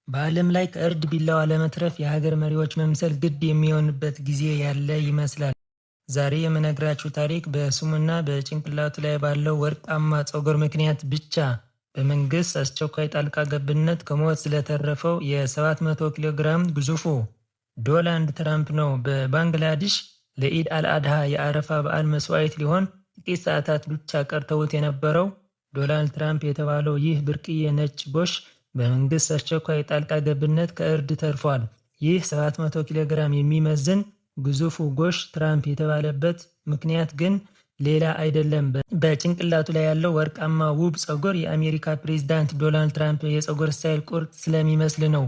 በዓለም ላይ ከእርድ ቢላዋ ለመትረፍ የሀገር መሪዎች መምሰል ግድ የሚሆንበት ጊዜ ያለ ይመስላል። ዛሬ የምነግራችሁ ታሪክ በስሙና በጭንቅላቱ ላይ ባለው ወርቃማ ፀጉር ምክንያት ብቻ በመንግስት አስቸኳይ ጣልቃ ገብነት ከሞት ስለተረፈው የ700 ኪሎ ግራም ግዙፉ ዶናልድ ትራምፕ ነው። በባንግላዴሽ ለኢድ አልአድሃ የአረፋ በዓል መስዋዕት ሊሆን ጥቂት ሰዓታት ብቻ ቀርተውት የነበረው ዶናልድ ትራምፕ የተባለው ይህ ብርቅዬ ነጭ ጎሽ በመንግስት አስቸኳይ ጣልቃ ገብነት ከእርድ ተርፏል። ይህ 700 ኪሎ ግራም የሚመዝን ግዙፉ ጎሽ ትራምፕ የተባለበት ምክንያት ግን ሌላ አይደለም። በጭንቅላቱ ላይ ያለው ወርቃማ ውብ ፀጉር የአሜሪካ ፕሬዝዳንት ዶናልድ ትራምፕ የፀጉር ስታይል ቁርጥ ስለሚመስል ነው።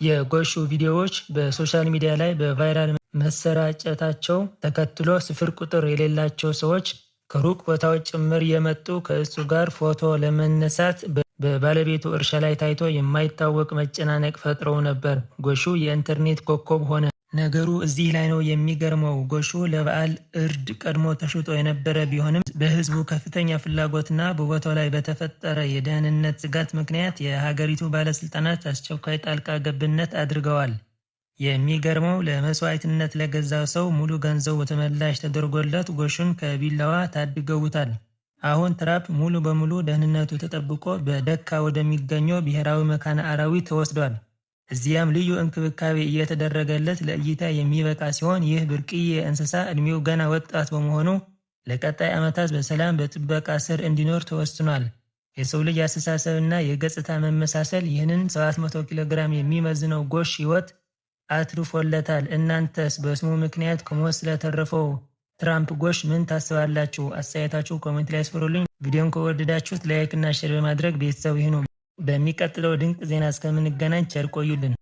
የጎሹ ቪዲዮዎች በሶሻል ሚዲያ ላይ በቫይራል መሰራጨታቸው ተከትሎ ስፍር ቁጥር የሌላቸው ሰዎች ከሩቅ ቦታዎች ጭምር የመጡ ከእሱ ጋር ፎቶ ለመነሳት በባለቤቱ እርሻ ላይ ታይቶ የማይታወቅ መጨናነቅ ፈጥረው ነበር። ጎሹ የኢንተርኔት ኮከብ ሆነ። ነገሩ እዚህ ላይ ነው የሚገርመው። ጎሹ ለበዓል እርድ ቀድሞ ተሽጦ የነበረ ቢሆንም በህዝቡ ከፍተኛ ፍላጎትና በቦታው ላይ በተፈጠረ የደህንነት ስጋት ምክንያት የሀገሪቱ ባለስልጣናት አስቸኳይ ጣልቃ ገብነት አድርገዋል። የሚገርመው ለመስዋዕትነት ለገዛው ሰው ሙሉ ገንዘቡ ተመላሽ ተደርጎለት ጎሹን ከቢላዋ ታድገውታል። አሁን ትራምፕ ሙሉ በሙሉ ደህንነቱ ተጠብቆ በደካ ወደሚገኘው ብሔራዊ መካነ አራዊት ተወስዷል። እዚያም ልዩ እንክብካቤ እየተደረገለት ለእይታ የሚበቃ ሲሆን ይህ ብርቅዬ እንስሳ እድሜው ገና ወጣት በመሆኑ ለቀጣይ ዓመታት በሰላም በጥበቃ ስር እንዲኖር ተወስኗል። የሰው ልጅ አስተሳሰብና የገጽታ መመሳሰል ይህንን 700 ኪሎ ግራም የሚመዝነው ጎሽ ህይወት አትርፎለታል። እናንተስ በስሙ ምክንያት ከሞት ስለተረፈው ትራምፕ ጎሽ ምን ታስባላችሁ? አስተያየታችሁ ኮሜንት ላይ አስፍሩልኝ። ቪዲዮን ከወደዳችሁት ላይክ እና ሼር በማድረግ ቤተሰብ ይሁኑ። በሚቀጥለው ድንቅ ዜና እስከምንገናኝ ቸር ቆዩልን።